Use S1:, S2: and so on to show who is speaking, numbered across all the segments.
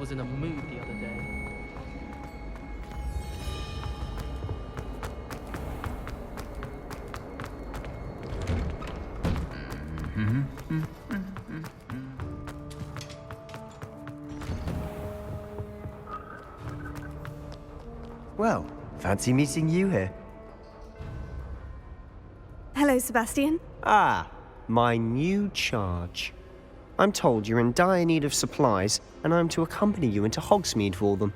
S1: was in a mood the other day.
S2: Well, fancy meeting you here.
S3: Hello, Sebastian.
S2: Ah, my new charge. I'm told you're in dire need of supplies, and I'm to accompany you into Hogsmeade for them.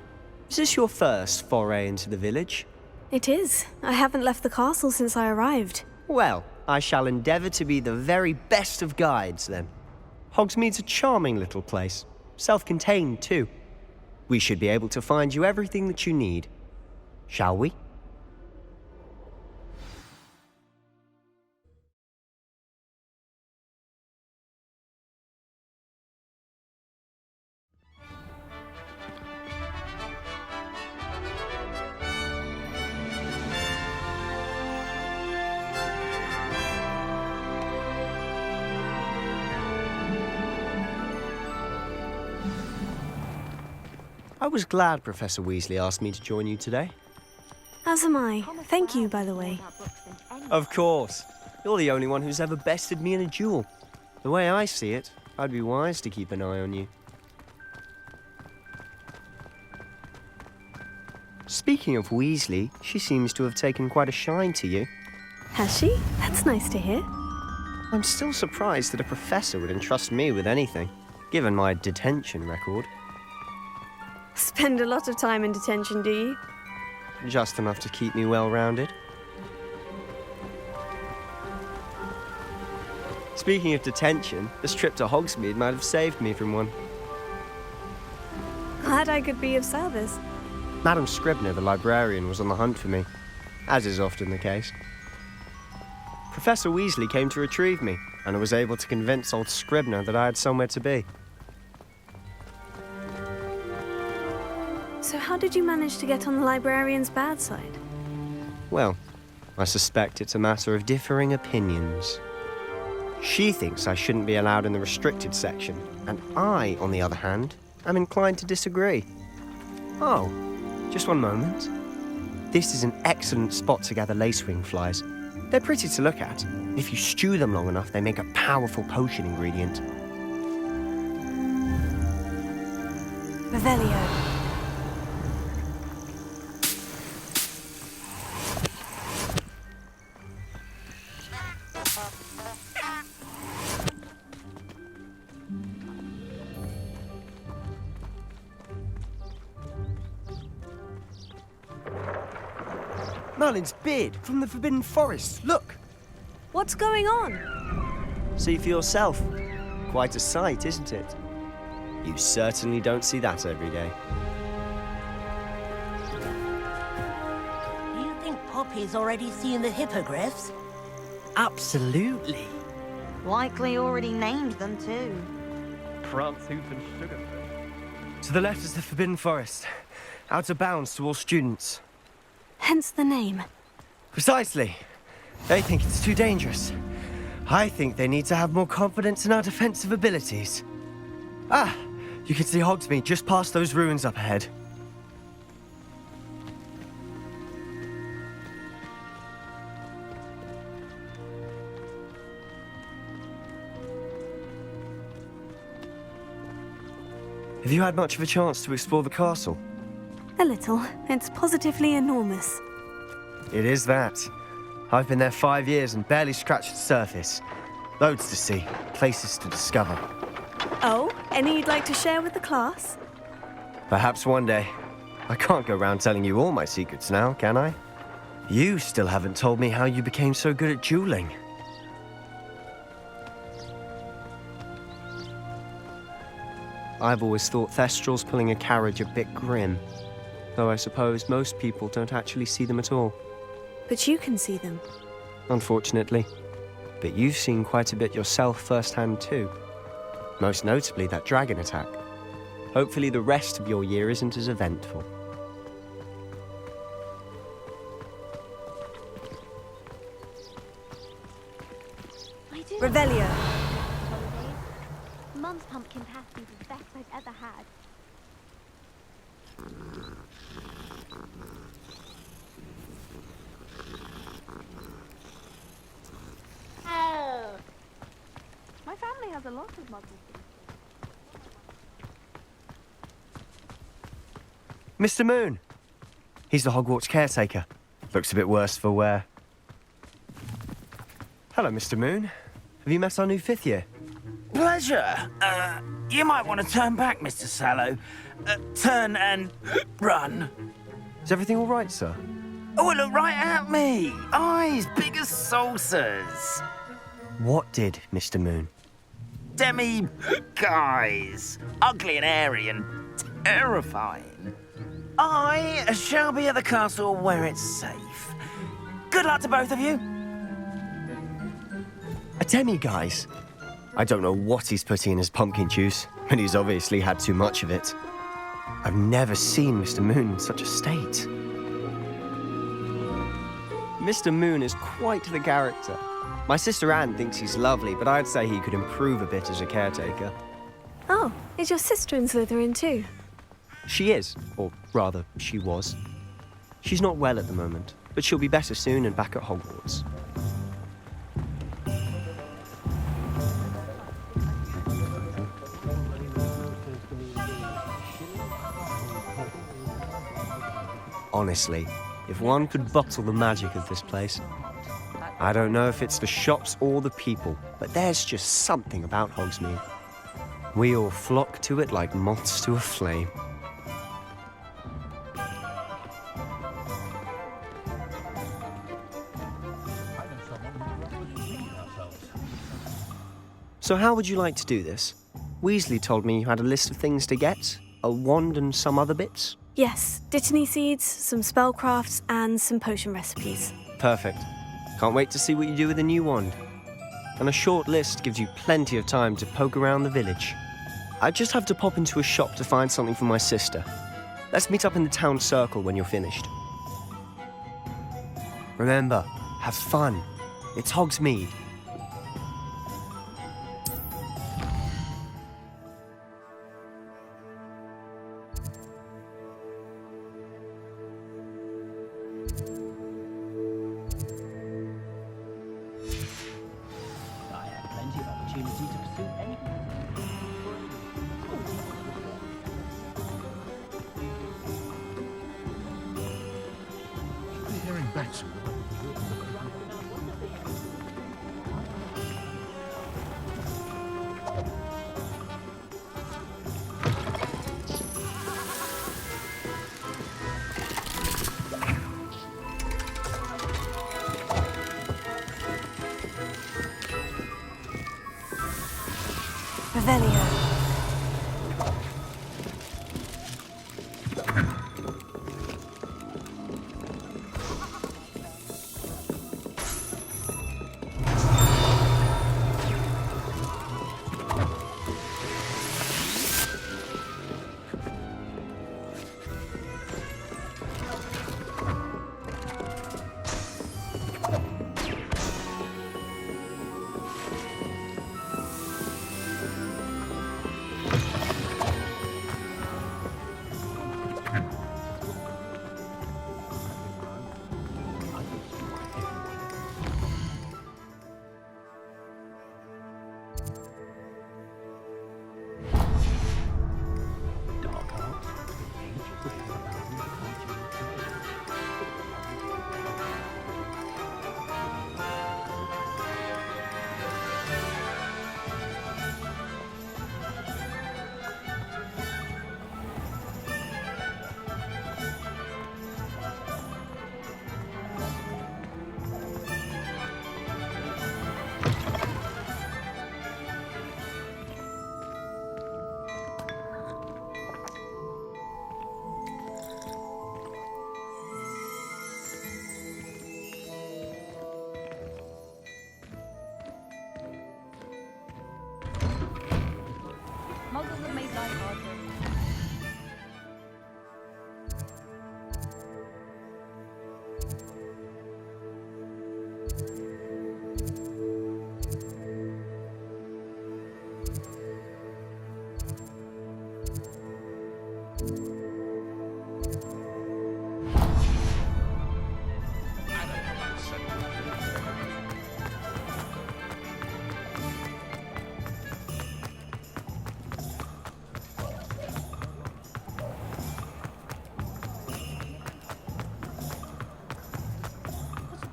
S2: Is this your first foray into the village?
S3: It is. I haven't left the castle since I arrived.
S2: Well, I shall endeavour to be the very best of guides, then. Hogsmeade's a charming little place. Self-contained, too. We should be able to find you everything that you need. Shall we? I was glad Professor Weasley asked me to join you today.
S3: As am I. Thank you, by the way.
S2: Of course. You're the only one who's ever bested me in a duel. The way I see it, I'd be wise to keep an eye on you. Speaking of Weasley, she seems to have taken quite a shine to you.
S3: Has she? That's nice to hear.
S2: I'm still surprised that a professor would entrust me with anything, given my detention record.
S3: Spend a lot of time in detention, do you?
S2: Just enough to keep me well-rounded. Speaking of detention, this trip to Hogsmeade might have saved me from one.
S3: Glad I could be of service.
S2: Madam Scribner, the librarian, was on the hunt for me, as is often the case. Professor Weasley came to retrieve me, and I was able to convince old Scribner that I had somewhere to be.
S3: So how did you manage to get on the librarian's bad side?
S2: Well, I suspect it's a matter of differing opinions. She thinks I shouldn't be allowed in the restricted section, and I, on the other hand, am inclined to disagree. Oh, just one moment. This is an excellent spot to gather lacewing flies. They're pretty to look at. If you stew them long enough, they make a powerful potion ingredient.
S3: Revelio.
S2: Merlin's beard from the Forbidden Forest. Look!
S3: What's going on?
S2: See for yourself. Quite a sight, isn't it? You certainly don't see that every day.
S4: You think Poppy's already seen the hippogriffs?
S2: Absolutely.
S4: Likely already named them too.
S1: Prance, Hoof and Sugar.
S2: To the left is the Forbidden Forest. Out of bounds to all students.
S3: Hence the name.
S2: Precisely. They think it's too dangerous. I think they need to have more confidence in our defensive abilities. Ah, you can see Hogsmeade just past those ruins up ahead. Have you had much of a chance to explore the castle?
S3: A little. It's positively enormous.
S2: It is that. I've been there 5 years and barely scratched the surface. Loads to see, places to discover.
S3: Oh, any you'd like to share with the class?
S2: Perhaps one day. I can't go around telling you all my secrets now, can I? You still haven't told me how you became so good at dueling. I've always thought Thestrals pulling a carriage a bit grim, though I suppose most people don't actually see them at all.
S3: But you can see them.
S2: Unfortunately. But you've seen quite a bit yourself firsthand too. Most notably that dragon attack. Hopefully the rest of your year isn't as eventful.
S3: Revelio.
S5: Mum's pumpkin pasty was the best I've ever had.
S3: has a lot of muggles.
S2: Mr. Moon. He's the Hogwarts caretaker. Looks a bit worse for wear. Hello, Mr. Moon. Have you met our new fifth year?
S5: Pleasure. You might want to turn back, Mr. Sallow. Turn and run.
S2: Is everything all right, sir?
S5: Oh, look right at me. Eyes big as saucers.
S2: What did, Mr. Moon?
S5: Demi guys. Ugly and airy and terrifying. I shall be at the castle where it's safe. Good luck to both of you.
S2: A demi-guise? I don't know what he's putting in his pumpkin juice, but he's obviously had too much of it. I've never seen Mr. Moon in such a state. Mr. Moon is quite the character. My sister Anne thinks he's lovely, but I'd say he could improve a bit as a caretaker.
S3: Oh, is your sister in Slytherin too?
S2: She is, or rather, she was. She's not well at the moment, but she'll be better soon and back at Hogwarts. Honestly, if one could bottle the magic of this place. I don't know if it's the shops or the people, but there's just something about Hogsmeade. We all flock to it like moths to a flame. So how would you like to do this? Weasley told me you had a list of things to get, a wand and some other bits.
S3: Yes, dittany seeds, some spellcrafts, and some potion recipes.
S2: Perfect. Can't wait to see what you do with the new wand. And a short list gives you plenty of time to poke around the village. I just have to pop into a shop to find something for my sister. Let's meet up in the town circle when you're finished. Remember, have fun. It's Hogsmeade.
S1: I have plenty of opportunity to pursue any.
S6: Hearing bats.
S3: Revelio.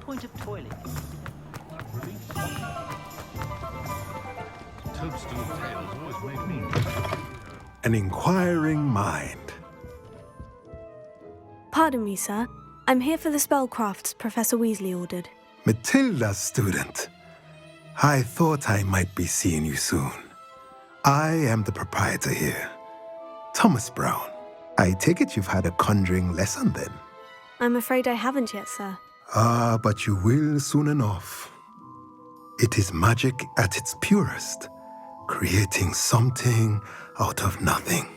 S1: point of toilet?
S6: Toadstool tales always made me.
S7: An inquiring mind.
S3: Pardon me, sir. I'm here for the spellcrafts Professor Weasley ordered.
S7: Matilda's student. I thought I might be seeing you soon. I am the proprietor here, Thomas Brown. I take it you've had a conjuring lesson then?
S3: I'm afraid I haven't yet, sir.
S7: Ah, but you will soon enough. It is magic at its purest, creating something out of nothing.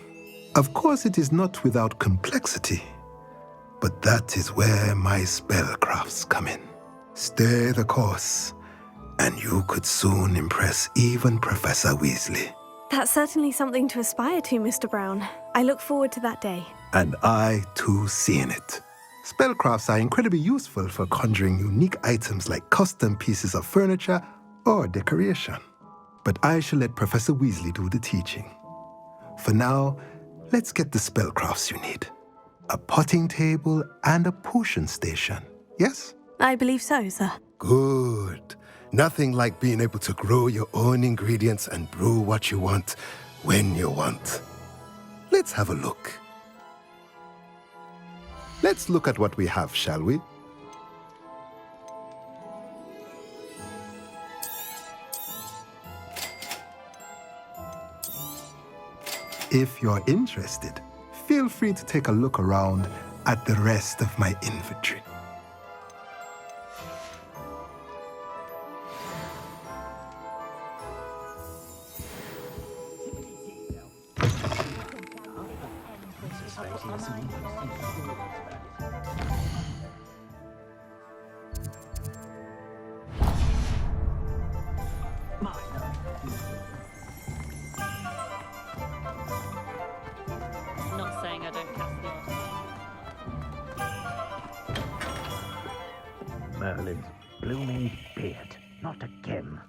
S7: Of course, it is not without complexity, but that is where my spellcrafts come in. Stay the course, and you could soon impress even Professor Weasley.
S3: That's certainly something to aspire to, Mr. Brown. I look forward to that day.
S7: And I, too, seeing it. Spellcrafts are incredibly useful for conjuring unique items like custom pieces of furniture or decoration. But I shall let Professor Weasley do the teaching. For now, let's get the spellcrafts you need. A potting table and a potion station, yes?
S3: I believe so, sir.
S7: Good. Nothing like being able to grow your own ingredients and brew what you want when you want. Let's have a look. Let's look at what we have, shall we? If you're interested, feel free to take a look around at the rest of my inventory.
S8: Not saying I don't cast the
S1: Merlin's blooming beard. Not again.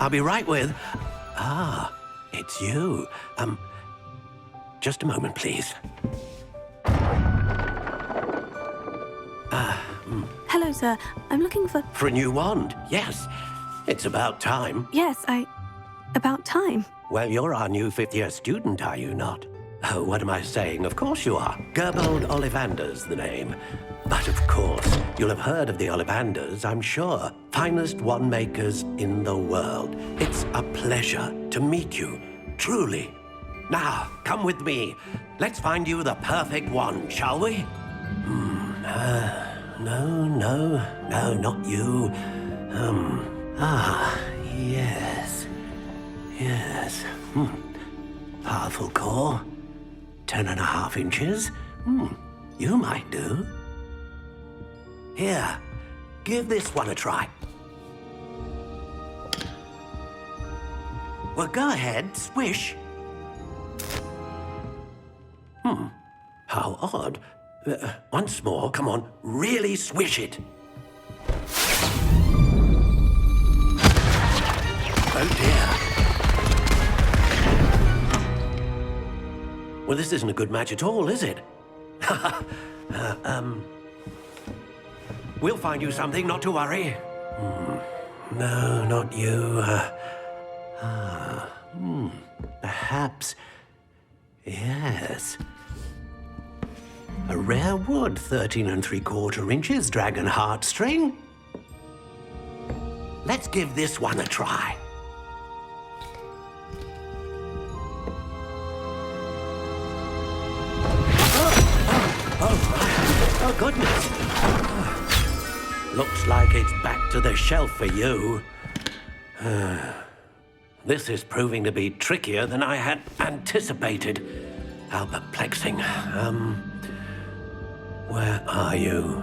S9: I'll be right with... Ah, it's you. Just a moment, please.
S3: Hello, sir. I'm looking for...
S9: For a new wand, yes. It's about time.
S3: Yes, about time.
S9: Well, you're our new fifth-year student, are you not? Oh, what am I saying? Of course you are. Gerbold Ollivander's the name. But of course, you'll have heard of the Ollivanders, I'm sure. Finest wand makers in the world. It's a pleasure to meet you, truly. Now, come with me. Let's find you the perfect wand, shall we? No, not you. Yes. Powerful core. 10.5 inches. You might do. Here, give this one a try. Well, go ahead, swish. How odd. Once more, come on, really swish it. Oh dear. Well, this isn't a good match at all, is it? We'll find you something, not to worry. No, not you. Perhaps. Yes. A rare wood, 13 3/4 inches, dragon heartstring. Let's give this one a try. Oh, goodness. Looks like it's back to the shelf for you. This is proving to be trickier than I had anticipated. How perplexing. Where are you?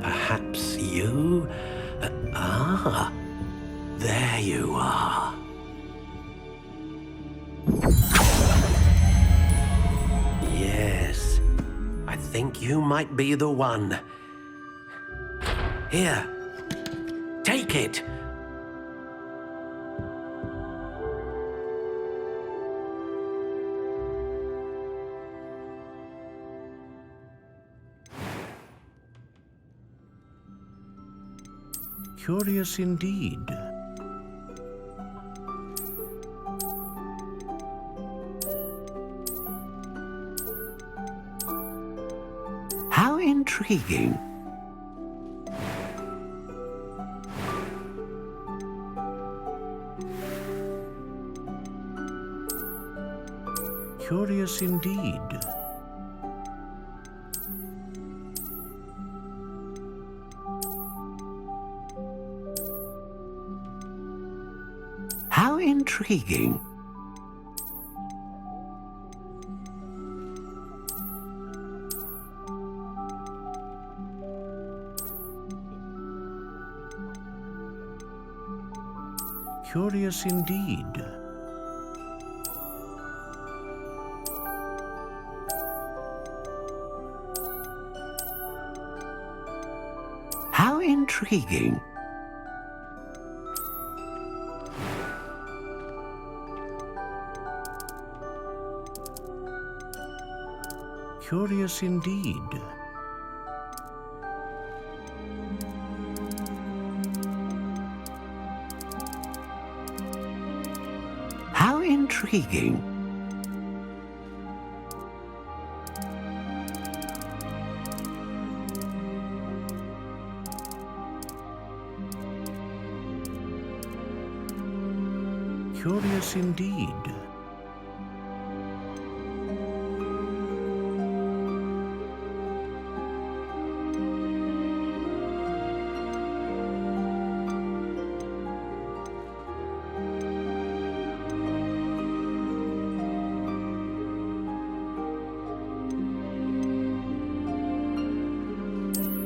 S9: Perhaps you? There you are. Yes, I think you might be the one. Here, take it.
S6: Curious indeed.
S9: How intriguing.
S6: Curious indeed.
S9: How intriguing.
S6: Curious indeed.
S9: How intriguing.
S6: Curious indeed.
S9: How intriguing.
S6: Curious indeed.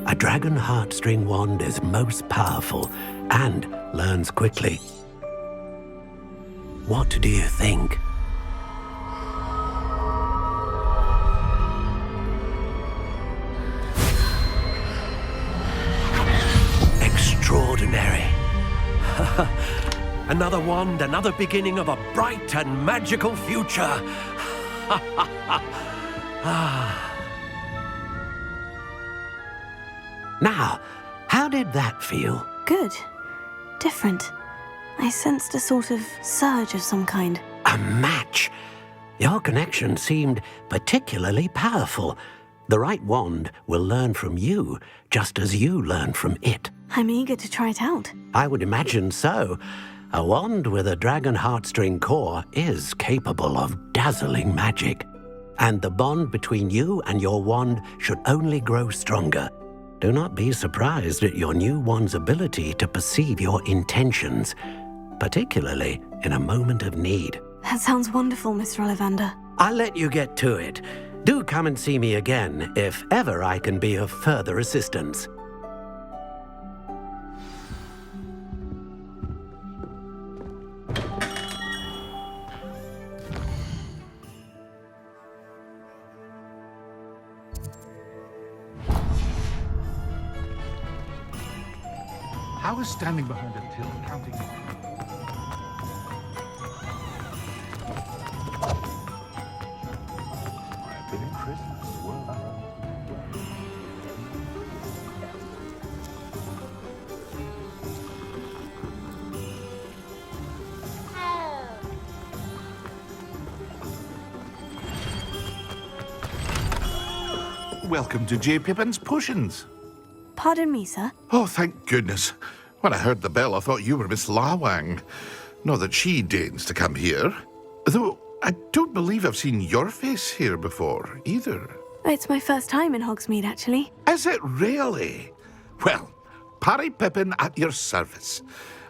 S9: A dragon heartstring wand is most powerful and learns quickly. What do you think? Extraordinary. Another wand, another beginning of a bright and magical future. Now, how did that feel?
S3: Good. Different. I sensed a sort of surge of some kind.
S9: A match. Your connection seemed particularly powerful. The right wand will learn from you, just as you learn from it.
S3: I'm eager to try it out.
S9: I would imagine so. A wand with a dragon heartstring core is capable of dazzling magic. And the bond between you and your wand should only grow stronger. Do not be surprised at your new wand's ability to perceive your intentions, particularly in a moment of need.
S3: That sounds wonderful, Mr. Ollivander.
S9: I'll let you get to it. Do come and see me again if ever I can be of further assistance.
S6: I was standing behind a till counting. I've been in Christmas. Well, welcome to J. Pippin's Potions.
S3: Pardon me, sir.
S8: Oh, thank goodness. When I heard the bell, I thought you were Miss Lawang. Not that she deigns to come here. Though I don't believe I've seen your face here before, either.
S3: It's my first time in Hogsmeade, actually.
S8: Is it really? Well, Parry Pippin at your service.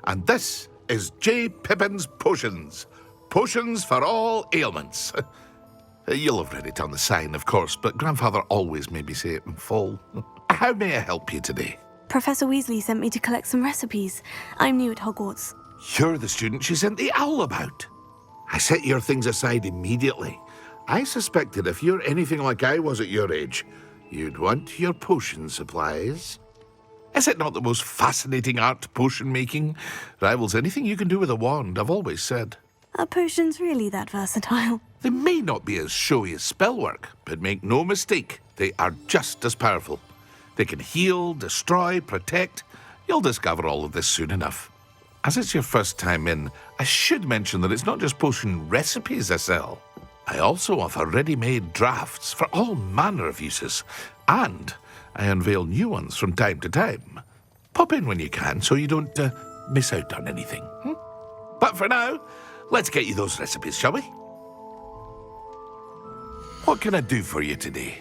S8: And this is J. Pippin's Potions. Potions for all ailments. You'll have read it on the sign, of course, but Grandfather always made me say it in full. How may I help you today?
S3: Professor Weasley sent me to collect some recipes. I'm new at Hogwarts.
S8: You're the student she sent the owl about. I set your things aside immediately. I suspected if you're anything like I was at your age, you'd want your potion supplies. Is it not the most fascinating art, potion making? Rivals anything you can do with a wand, I've always said.
S3: Are potions really that versatile?
S8: They may not be as showy as spellwork, but make no mistake, they are just as powerful. They can heal, destroy, protect, You'll discover all of this soon enough. As it's your first time in, I should mention that it's not just potion recipes I sell. I also offer ready-made drafts for all manner of uses, and I unveil new ones from time to time. Pop in when you can so you don't miss out on anything. But for now, let's get you those recipes, shall we? What can I do for you today?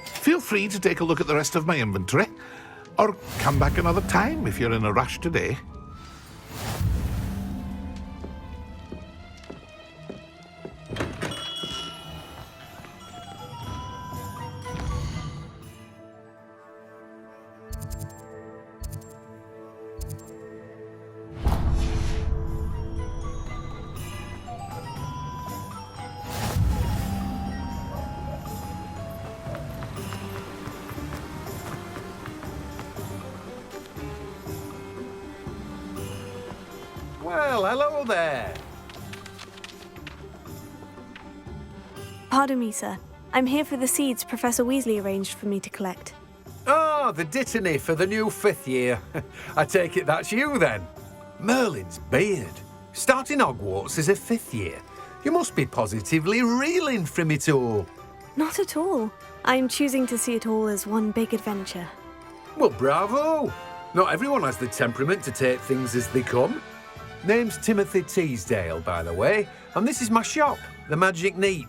S8: Feel free to take a look at the rest of my inventory, or come back another time if you're in a rush today.
S10: Well, hello there.
S3: Pardon me, sir. I'm here for the seeds Professor Weasley arranged for me to collect.
S10: Oh, the dittany for the new 5th year. I take it that's you, then. Merlin's beard. Starting Hogwarts as a 5th year. You must be positively reeling from it all.
S3: Not at all. I'm choosing to see it all as one big adventure.
S10: Well, bravo. Not everyone has the temperament to take things as they come. Name's Timothy Teasdale, by the way, and this is my shop, the Magic Neep.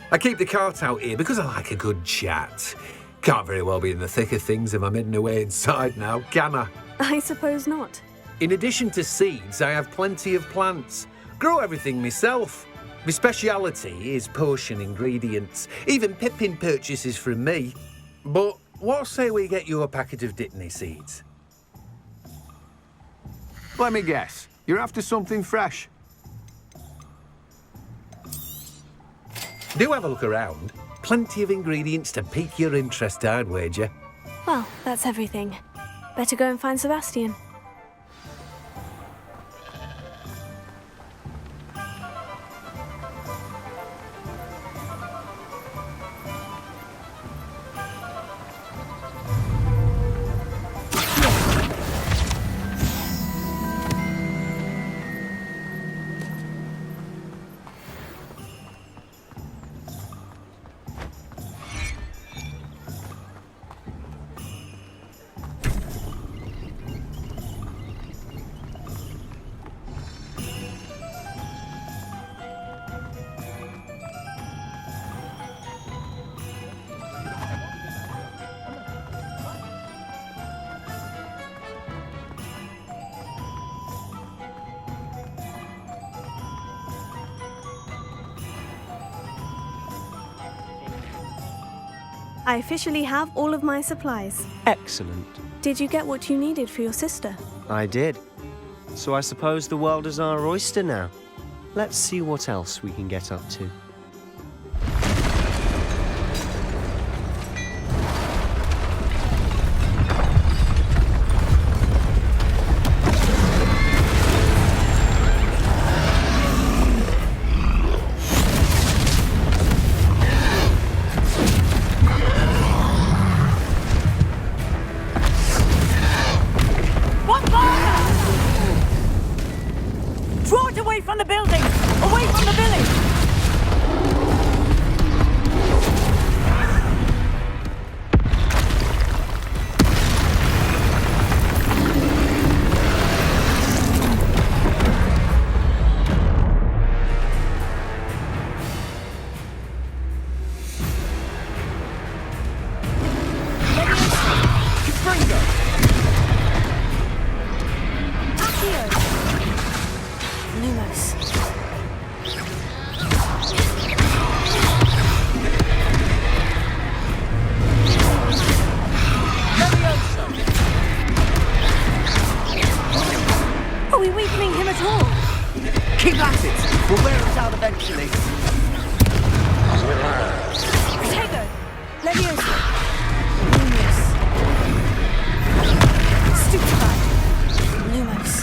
S10: I keep the cart out here because I like a good chat. Can't very well be in the thick of things if I'm hidden away inside now, can I?
S3: I suppose not.
S10: In addition to seeds, I have plenty of plants. Grow everything myself. My speciality is potion ingredients. Even Pippin purchases from me. But what say we get you a packet of dittany seeds?
S11: Let me guess. You're after something fresh.
S10: Do have a look around. Plenty of ingredients to pique your interest, I'd wager.
S3: Well, that's everything. Better go and find Sebastian. I officially have all of my supplies.
S2: Excellent.
S3: Did you get what you needed for your sister?
S2: I did. So I suppose the world is our oyster now. Let's see what else we can get up to.
S11: Keep at it! We'll wear us out eventually.
S3: Protego! Leviosa! Lumos! Stupefied! Lumos!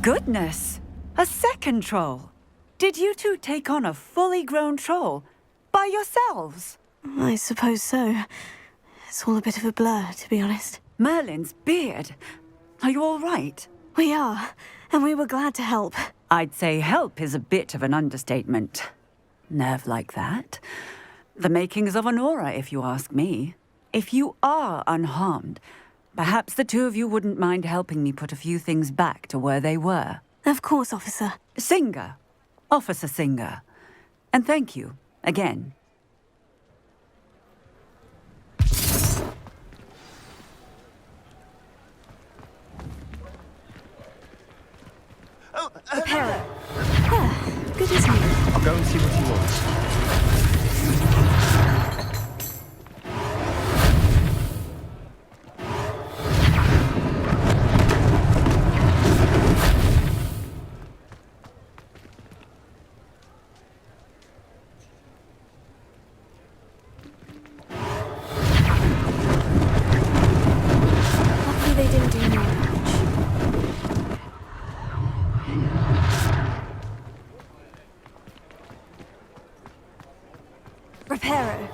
S12: Goodness! A second troll! Did you two take on a fully grown troll by yourselves?
S3: I suppose so. It's all a bit of a blur, to be honest.
S12: Merlin's beard. Are you all right?
S3: We are, and we were glad to help.
S12: I'd say help is a bit of an understatement. Nerve like that. The makings of an aura, if you ask me. If you are unharmed, perhaps the two of you wouldn't mind helping me put a few things back to where they were.
S3: Of course, officer.
S12: Singer. Officer Singer. And thank you, again.
S3: Repairer. Ah, good as new.
S2: I'll go and see what he wants.
S3: Luckily they didn't do any damage. Repairer.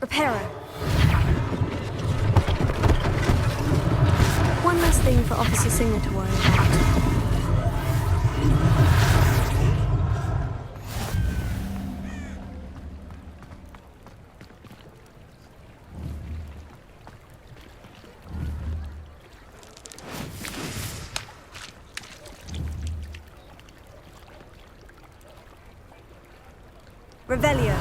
S3: Repairer. One last thing for Officer Singer to worry about. Revelio.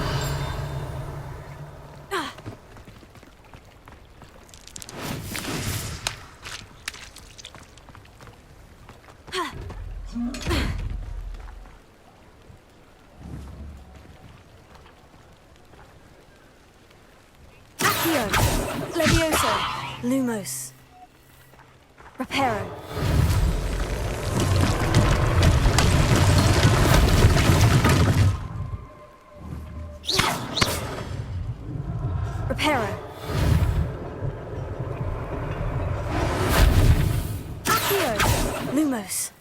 S3: Accio, Levioso, Lumos, Reparo. Reparo. Accio, Lumos.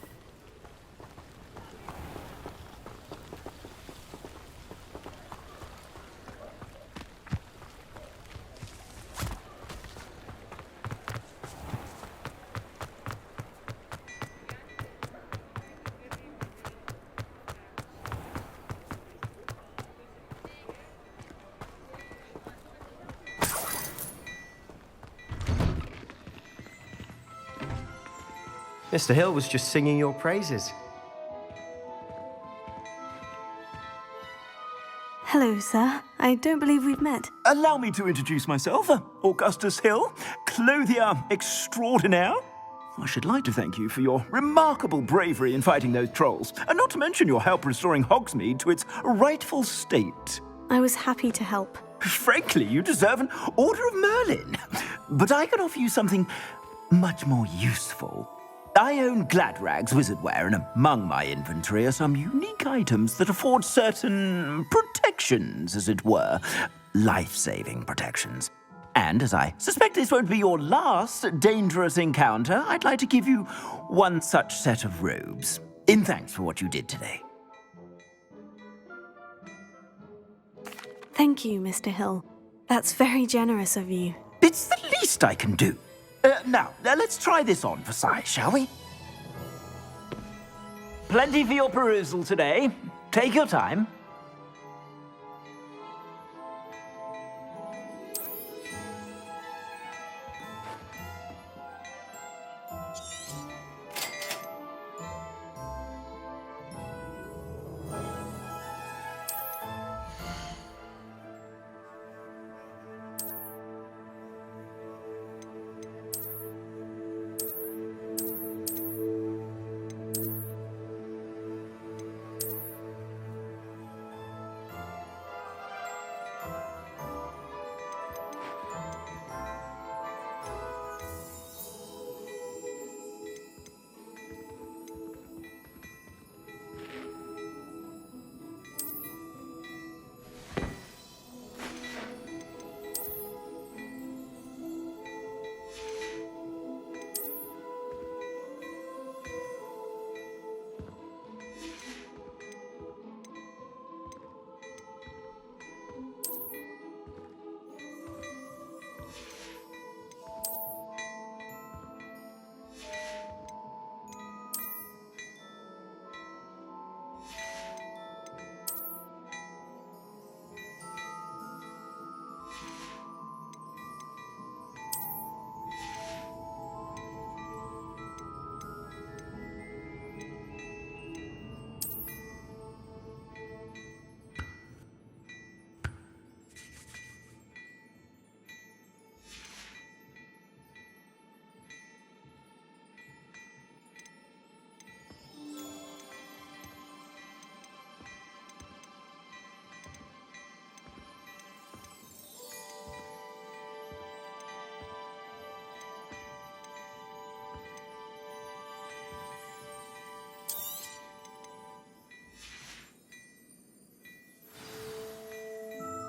S2: Mr. Hill was just singing your praises.
S3: Hello, sir. I don't believe we've met.
S5: Allow me to introduce myself, Augustus Hill, clothier extraordinaire. I should like to thank you for your remarkable bravery in fighting those trolls, and not to mention your help restoring Hogsmeade to its rightful state.
S3: I was happy to help.
S5: Frankly, you deserve an Order of Merlin. But I can offer you something much more useful. I own Gladrag's wizardware, and among my inventory are some unique items that afford certain protections, as it were. Life-saving protections. And as I suspect this won't be your last dangerous encounter, I'd like to give you one such set of robes, in thanks for what you did today.
S3: Thank you, Mr. Hill. That's very generous of you.
S5: It's the least I can do. Now, let's try this on for size, shall we? Plenty for your perusal today. Take your time.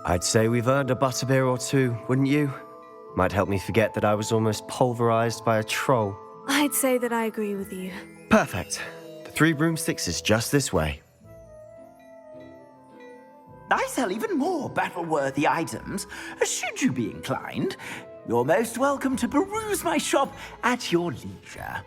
S2: I'd say we've earned a butterbeer or two, wouldn't you? Might help me forget that I was almost pulverized by a troll.
S3: I'd say that I agree with you.
S2: Perfect. The 3 broomsticks is just this way.
S5: I sell even more battle-worthy items, should you be inclined. You're most welcome to peruse my shop at your leisure.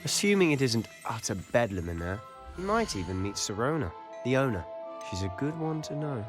S2: Assuming it isn't utter bedlam in there, you might even meet Sirona, the owner. She's a good one to know.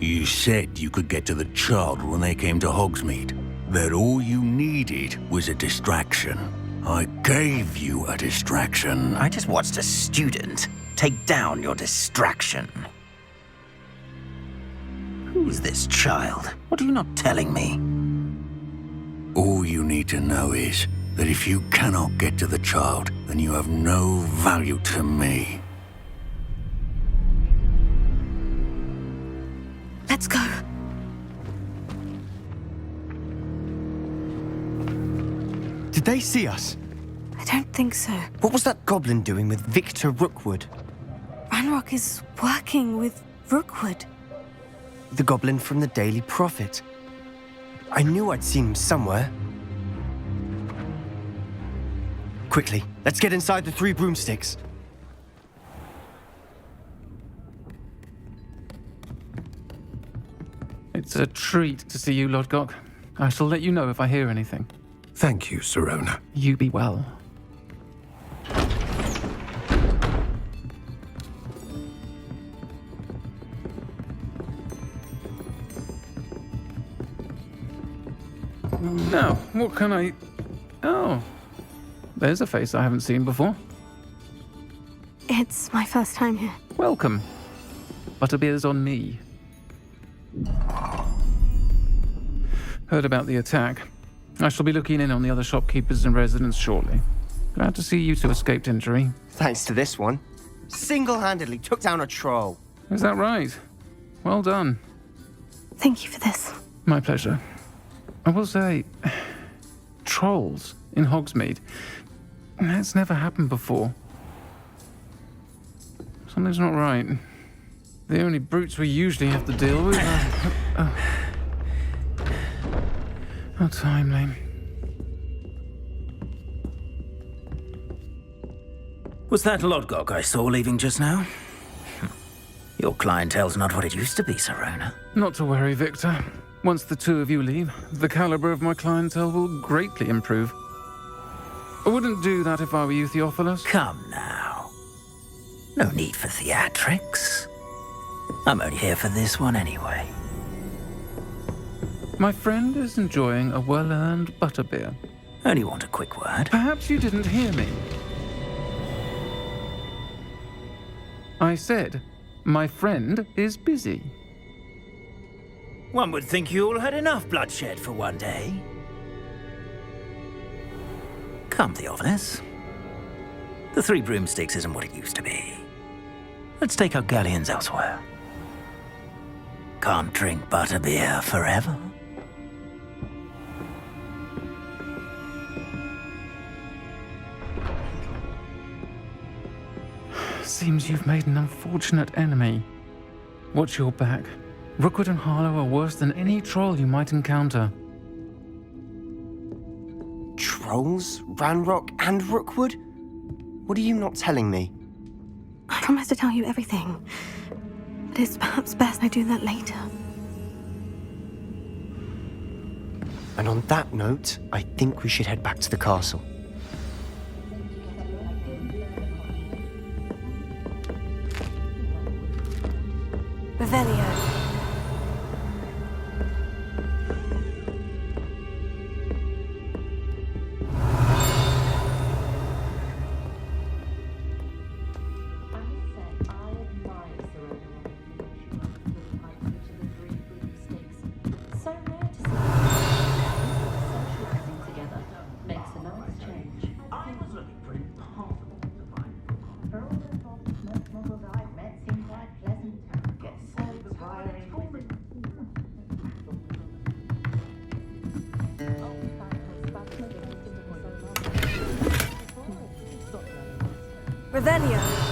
S13: You said you could get to the child when they came to Hogsmeade. That all you needed was a distraction. I gave you a distraction.
S5: I just watched a student take down your distraction. Who is this child? What are you not telling me?
S13: All you need to know is that if you cannot get to the child, then you have no value to me.
S3: Let's go.
S2: Did they see us?
S3: I don't think so.
S2: What was that goblin doing with Victor Rookwood?
S3: Ranrock is working with Rookwood.
S2: The goblin from the Daily Prophet. I knew I'd seen him somewhere. Quickly, let's get inside the 3 broomsticks.
S14: It's a treat to see you, Lodgok. I shall let you know if I hear anything.
S10: Thank you, Sirona.
S14: You be well. Now, what can I... Oh, there's a face I haven't seen before.
S3: It's my first time here.
S14: Welcome. Butterbeer's on me. Heard about the attack. I shall be looking in on the other shopkeepers and residents shortly. Glad to see you two escaped injury.
S2: Thanks to this one. Single-handedly took down a troll.
S14: Is that right? Well done.
S3: Thank you for this.
S14: My pleasure. I will say, trolls in Hogsmeade. That's never happened before. Something's not right. The only brutes we usually have to deal with are... How timely.
S5: Was that Lodgok I saw leaving just now? Your clientele's not what it used to be, Sirona.
S14: Not to worry, Victor. Once the 2 of you leave, the caliber of my clientele will greatly improve. I wouldn't do that if I were you, Theophilus.
S5: Come now. No need for theatrics. I'm only here for this one anyway.
S14: My friend is enjoying a well-earned butterbeer.
S5: Only want a quick word.
S14: Perhaps you didn't hear me. I said, my friend is busy.
S5: One would think you all had enough bloodshed for one day. Come, Theophilus. The Three Broomsticks isn't what it used to be. Let's take our galleons elsewhere. Can't drink butterbeer forever.
S14: Seems you've made an unfortunate enemy. Watch your back. Rookwood and Harlow are worse than any troll you might encounter.
S2: Trolls? Ranrock and Rookwood? What are you not telling me?
S3: I promised to tell you everything, but it's perhaps best I do that later.
S2: And on that note, I think we should head back to the castle.
S3: Revelio. Revelio.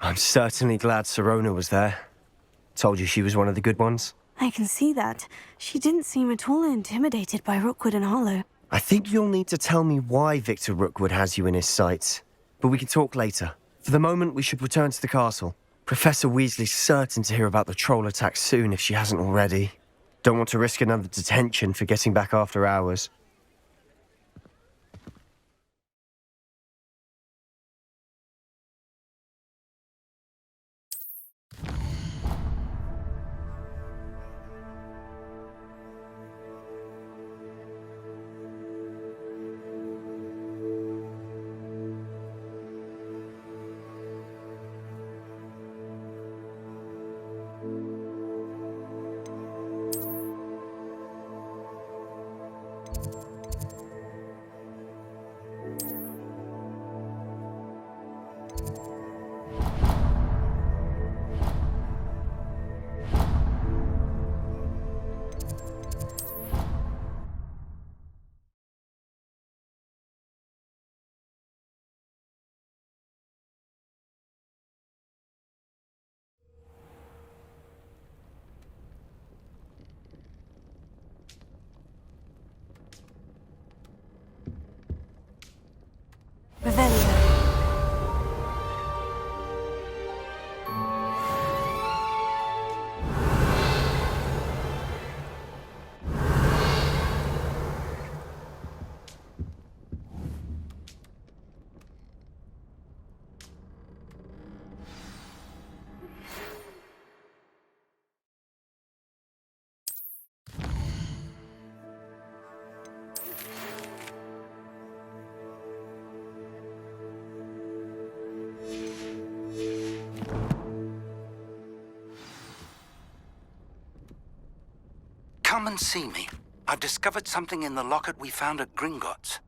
S2: I'm certainly glad Sirona was there. Told you she was one of the good ones.
S3: I can see that. She didn't seem at all intimidated by Rookwood and Harlow.
S2: I think you'll need to tell me why Victor Rookwood has you in his sights. But we can talk later. For the moment, we should return to the castle. Professor Weasley's certain to hear about the troll attack soon if she hasn't already. Don't want to risk another detention for getting back after hours.
S15: Come and see me. I've discovered something in the locket we found at Gringotts.